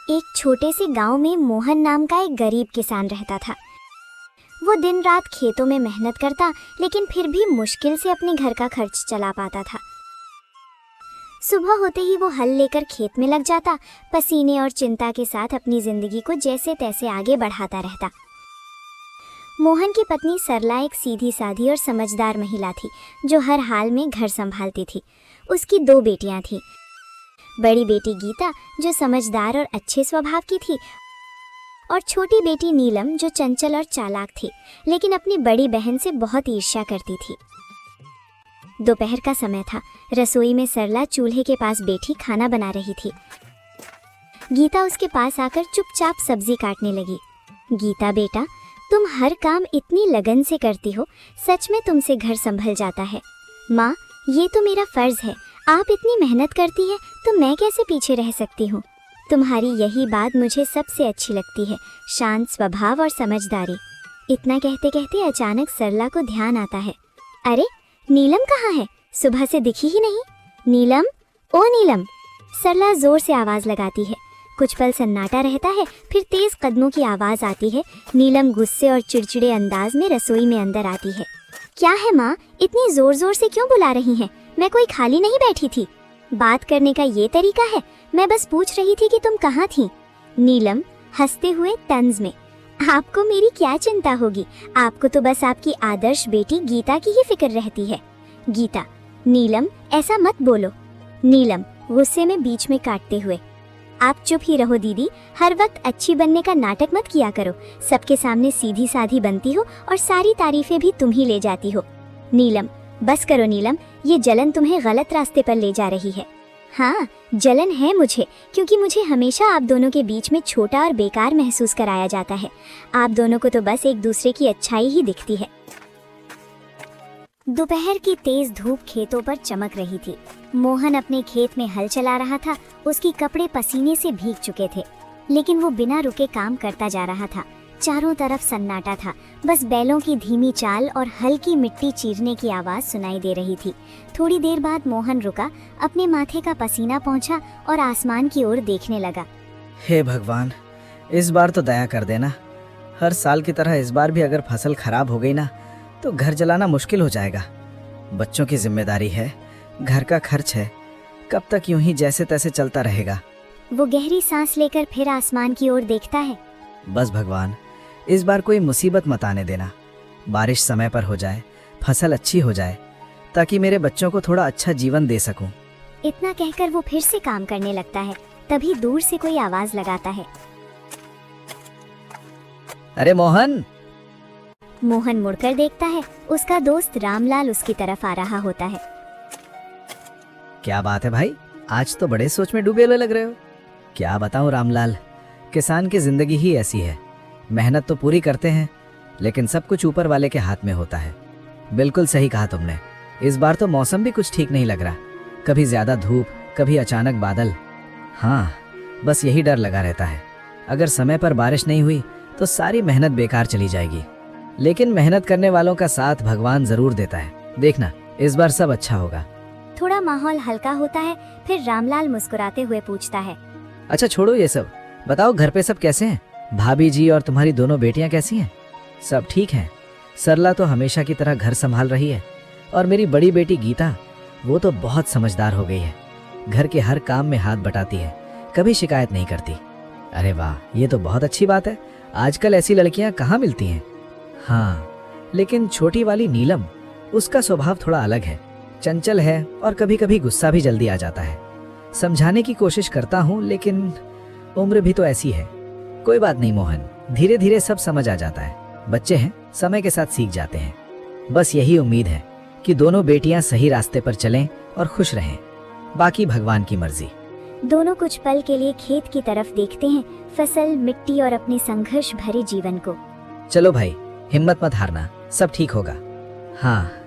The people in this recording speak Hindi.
एक छोटे से गांव में मोहन नाम का एक गरीब किसान रहता था। वो दिन रात खेतों में मेहनत करता, लेकिन फिर भी मुश्किल से अपने घर का खर्च चला पाता था। सुबह होते ही वो हल लेकर खेत में लग जाता, पसीने और चिंता के साथ अपनी जिंदगी को जैसे तैसे आगे बढ़ाता रहता। मोहन की पत्नी सरला एक सीधी साधी और समझदार महिला थी, जो हर हाल में घर संभालती थी। उसकी 2 बेटियां थीं। बड़ी बेटी गीता, जो समझदार और अच्छे स्वभाव की थी, और छोटी बेटी नीलम, जो चंचल और चालाक थी, लेकिन अपनी बड़ी बहन से बहुत ईर्ष्या करती थी। दोपहर का समय था। रसोई में सरला चूल्हे के पास बैठी खाना बना रही थी। गीता उसके पास आकर चुपचाप सब्जी काटने लगी। गीता बेटा, तुम हर काम इतनी लगन से करती हो, सच में तुमसे घर संभल जाता है। माँ, ये तो मेरा फर्ज है। आप इतनी मेहनत करती है तो मैं कैसे पीछे रह सकती हूँ। तुम्हारी यही बात मुझे सबसे अच्छी लगती है, शांत स्वभाव और समझदारी। इतना कहते कहते अचानक सरला को ध्यान आता है। अरे, नीलम कहाँ है? सुबह से दिखी ही नहीं। नीलम, ओ नीलम! सरला जोर से आवाज लगाती है। कुछ पल सन्नाटा रहता है, फिर तेज कदमों की आवाज आती है। नीलम गुस्से और चिड़चिड़े अंदाज में रसोई में अंदर आती है। क्या है माँ, इतनी जोर जोर से क्यों बुला रही हैं? मैं कोई खाली नहीं बैठी थी। बात करने का ये तरीका है? मैं बस पूछ रही थी कि तुम कहाँ थी। नीलम हंसते हुए तंज में, आपको मेरी क्या चिंता होगी? आपको तो बस आपकी आदर्श बेटी गीता की ही फिक्र रहती है। गीता, नीलम ऐसा मत बोलो। नीलम गुस्से में बीच में काटते हुए, आप चुप ही रहो दीदी, हर वक्त अच्छी बनने का नाटक मत किया करो। सबके सामने सीधी साधी बनती हो और सारी तारीफें भी तुम ही ले जाती हो। नीलम, बस करो नीलम, ये जलन तुम्हें गलत रास्ते पर ले जा रही है। हाँ, जलन है मुझे, क्योंकि मुझे हमेशा आप दोनों के बीच में छोटा और बेकार महसूस कराया जाता है। आप दोनों को तो बस एक दूसरे की अच्छाई ही दिखती है। दोपहर की तेज धूप खेतों पर चमक रही थी। मोहन अपने खेत में हल चला रहा था। उसके कपड़े पसीने से भीग चुके थे, लेकिन वो बिना रुके काम करता जा रहा था। चारों तरफ सन्नाटा था, बस बैलों की धीमी चाल और हल्की मिट्टी चीरने की आवाज सुनाई दे रही थी। थोड़ी देर बाद मोहन रुका, अपने माथे का पसीना पोंछा और आसमान की ओर देखने लगा। हे भगवान, इस बार तो दया कर देना। हर साल की तरह इस बार भी अगर फसल खराब हो गई ना, तो घर चलाना मुश्किल हो जाएगा। बच्चों की जिम्मेदारी है, घर का खर्च है, कब तक यूं ही जैसे तैसे चलता रहेगा। वो गहरी सांस लेकर फिर आसमान की ओर देखता है। बस भगवान, इस बार कोई मुसीबत मत आने देना। बारिश समय पर हो जाए, फसल अच्छी हो जाए, ताकि मेरे बच्चों को थोड़ा अच्छा जीवन दे सकूं। इतना कहकर वो फिर से काम करने लगता है। तभी दूर से कोई आवाज लगाता है। अरे मोहन! मोहन मुड़कर देखता है। उसका दोस्त रामलाल उसकी तरफ आ रहा होता है। क्या बात है भाई, आज तो बड़े सोच में डूबे हुए लग रहे हो। क्या बताऊं रामलाल, किसान की जिंदगी ही ऐसी है। मेहनत तो पूरी करते हैं, लेकिन सब कुछ ऊपर वाले के हाथ में होता है। बिल्कुल सही कहा तुमने। इस बार तो मौसम भी कुछ ठीक नहीं लग रहा। कभी ज्यादा धूप, कभी अचानक बादल। हाँ, बस यही डर लगा रहता है। अगर समय पर बारिश नहीं हुई तो सारी मेहनत बेकार चली जाएगी। लेकिन मेहनत करने वालों का साथ भगवान जरूर देता है। देखना, इस बार सब अच्छा होगा। थोड़ा माहौल हल्का होता है, फिर रामलाल मुस्कुराते हुए पूछता है। अच्छा छोड़ो ये सब, बताओ घर पे सब कैसे हैं? भाभी जी और तुम्हारी दोनों बेटियां कैसी हैं? सब ठीक हैं। सरला तो हमेशा की तरह घर संभाल रही है, और मेरी बड़ी बेटी गीता, वो तो बहुत समझदार हो गई है। घर के हर काम में हाथ बटाती है, कभी शिकायत नहीं करती। अरे वाह, ये तो बहुत अच्छी बात है। आजकल ऐसी लड़कियां कहाँ मिलती हैं। हाँ, लेकिन छोटी वाली नीलम, उसका स्वभाव थोड़ा अलग है। चंचल है और कभी कभी गुस्सा भी जल्दी आ जाता है। समझाने की कोशिश करता हूँ, लेकिन उम्र भी तो ऐसी है। कोई बात नहीं मोहन, धीरे धीरे सब समझ आ जाता है। बच्चे हैं, समय के साथ सीख जाते हैं। बस यही उम्मीद है कि दोनों बेटियां सही रास्ते पर चलें और खुश रहें। बाकी भगवान की मर्जी। दोनों कुछ पल के लिए खेत की तरफ देखते हैं, फसल, मिट्टी और अपने संघर्ष भरे जीवन को। चलो भाई, हिम्मत मत हारना, सब ठीक होगा। हाँ।